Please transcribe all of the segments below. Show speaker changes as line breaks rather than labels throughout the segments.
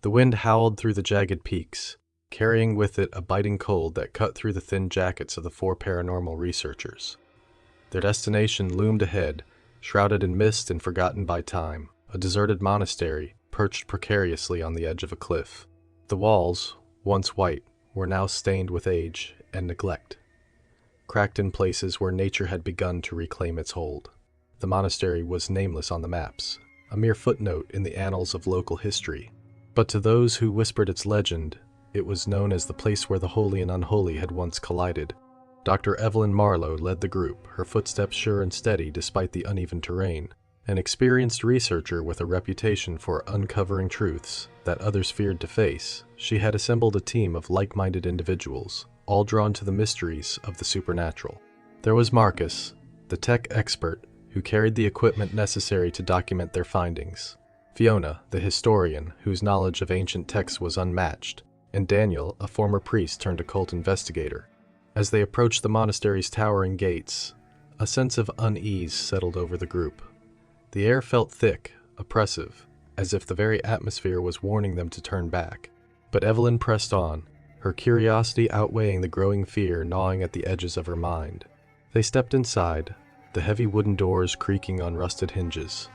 The wind howled through the jagged peaks, carrying with it a biting cold that cut through the thin jackets of the 4 paranormal researchers. Their destination loomed ahead, shrouded in mist and forgotten by time, a deserted monastery perched precariously on the edge of a cliff. The walls, once white, were now stained with age and neglect, cracked in places where nature had begun to reclaim its hold. The monastery was nameless on the maps, a mere footnote in the annals of local history. But to those who whispered its legend, it was known as the place where the holy and unholy had once collided. Dr. Evelyn Marlowe led the group, her footsteps sure and steady despite the uneven terrain. An experienced researcher with a reputation for uncovering truths that others feared to face, she had assembled a team of like-minded individuals, all drawn to the mysteries of the supernatural. There was Marcus, the tech expert, who carried the equipment necessary to document their findings. Fiona, the historian, whose knowledge of ancient texts was unmatched, and Daniel, a former priest turned occult investigator. As they approached the monastery's towering gates, a sense of unease settled over the group. The air felt thick, oppressive, as if the very atmosphere was warning them to turn back. But Evelyn pressed on, her curiosity outweighing the growing fear gnawing at the edges of her mind. They stepped inside, the heavy wooden doors creaking on rusted hinges.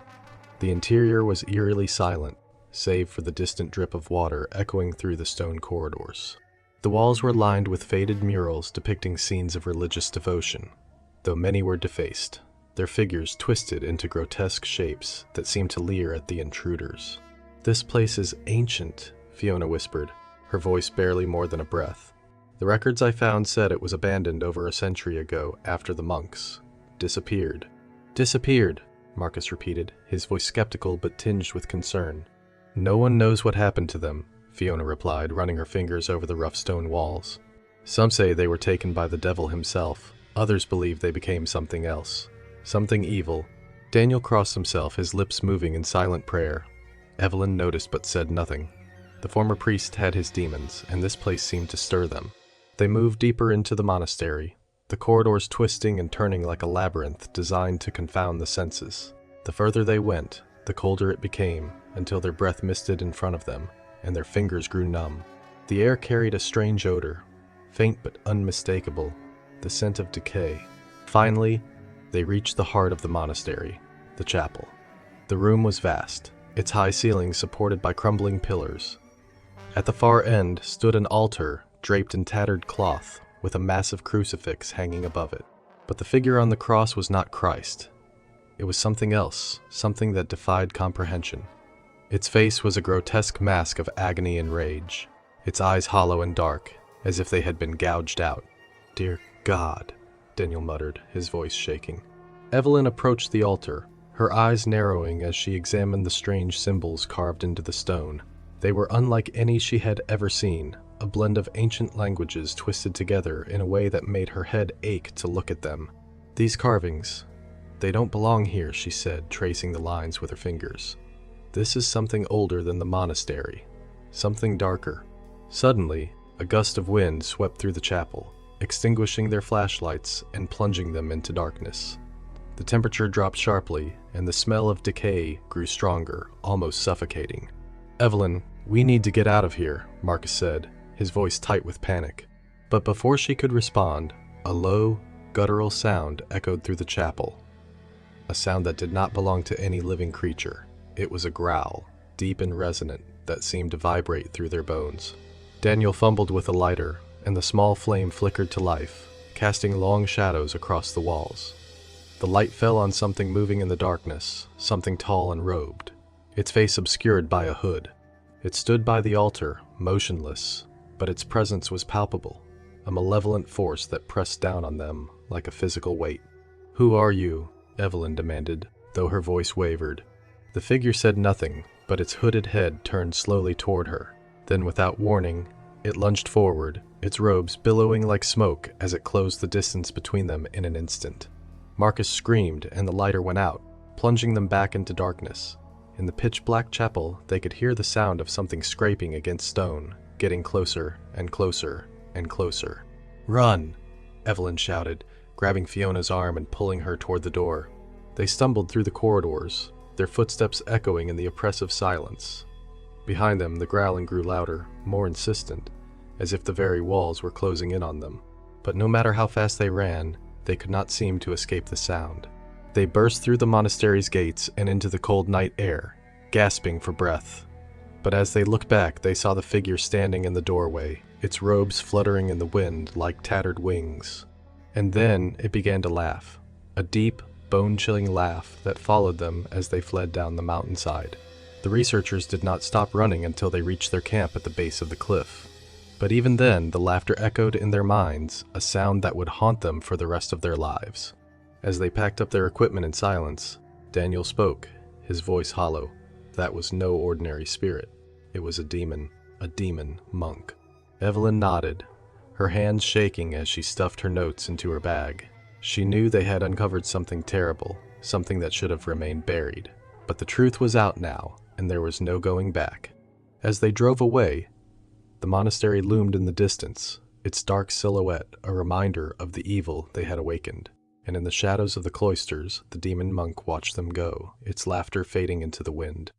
The interior was eerily silent, save for the distant drip of water echoing through the stone corridors. The walls were lined with faded murals depicting scenes of religious devotion, though many were defaced, their figures twisted into grotesque shapes that seemed to leer at the intruders. "This place is ancient," Fiona whispered, her voice barely more than a breath. "The records I found said it was abandoned over a century ago after the monks disappeared." "Disappeared," Marcus repeated, his voice skeptical but tinged with concern. "No one knows what happened to them," Fiona replied, running her fingers over the rough stone walls. "Some say they were taken by the devil himself. Others believe they became something else. Something evil." Daniel crossed himself, his lips moving in silent prayer. Evelyn noticed but said nothing. The former priest had his demons, and this place seemed to stir them. They moved deeper into the monastery, the corridors twisting and turning like a labyrinth designed to confound the senses. The further they went, the colder it became, until their breath misted in front of them, and their fingers grew numb. The air carried a strange odor, faint but unmistakable, the scent of decay. Finally, they reached the heart of the monastery, the chapel. The room was vast, its high ceilings supported by crumbling pillars. At the far end stood an altar draped in tattered cloth, with a massive crucifix hanging above it. But the figure on the cross was not Christ. It was something else, something that defied comprehension. Its face was a grotesque mask of agony and rage, its eyes hollow and dark, as if they had been gouged out. "Dear God," Daniel muttered, his voice shaking. Evelyn approached the altar, her eyes narrowing as she examined the strange symbols carved into the stone. They were unlike any she had ever seen, a blend of ancient languages twisted together in a way that made her head ache to look at them. "These carvings, they don't belong here," she said, tracing the lines with her fingers. "This is something older than the monastery, something darker." Suddenly, a gust of wind swept through the chapel, extinguishing their flashlights and plunging them into darkness. The temperature dropped sharply, and the smell of decay grew stronger, almost suffocating. "Evelyn, we need to get out of here," Marcus said, his voice tight with panic. But before she could respond, a low, guttural sound echoed through the chapel. A sound that did not belong to any living creature. It was a growl, deep and resonant, that seemed to vibrate through their bones. Daniel fumbled with a lighter, and the small flame flickered to life, casting long shadows across the walls. The light fell on something moving in the darkness, something tall and robed, its face obscured by a hood. It stood by the altar, motionless, but its presence was palpable, a malevolent force that pressed down on them like a physical weight. "Who are you?" Evelyn demanded, though her voice wavered. The figure said nothing, but its hooded head turned slowly toward her. Then, without warning, it lunged forward, its robes billowing like smoke as it closed the distance between them in an instant. Marcus screamed, and the lighter went out, plunging them back into darkness. In the pitch-black chapel, they could hear the sound of something scraping against stone, getting closer and closer and closer. "Run!" Evelyn shouted, grabbing Fiona's arm and pulling her toward the door. They stumbled through the corridors, their footsteps echoing in the oppressive silence. Behind them, the growling grew louder, more insistent, as if the very walls were closing in on them. But no matter how fast they ran, they could not seem to escape the sound. They burst through the monastery's gates and into the cold night air, gasping for breath. But as they looked back, they saw the figure standing in the doorway, its robes fluttering in the wind like tattered wings. And then it began to laugh, a deep, bone-chilling laugh that followed them as they fled down the mountainside. The researchers did not stop running until they reached their camp at the base of the cliff. But even then, the laughter echoed in their minds, a sound that would haunt them for the rest of their lives. As they packed up their equipment in silence, Daniel spoke, his voice hollow. That was no ordinary spirit. It was a demon monk. Evelyn nodded, her hands shaking as she stuffed her notes into her bag. She knew they had uncovered something terrible, something that should have remained buried. But the truth was out now, and there was no going back. As they drove away, the monastery loomed in the distance, its dark silhouette a reminder of the evil they had awakened. And in the shadows of the cloisters, the demon monk watched them go, its laughter fading into the wind.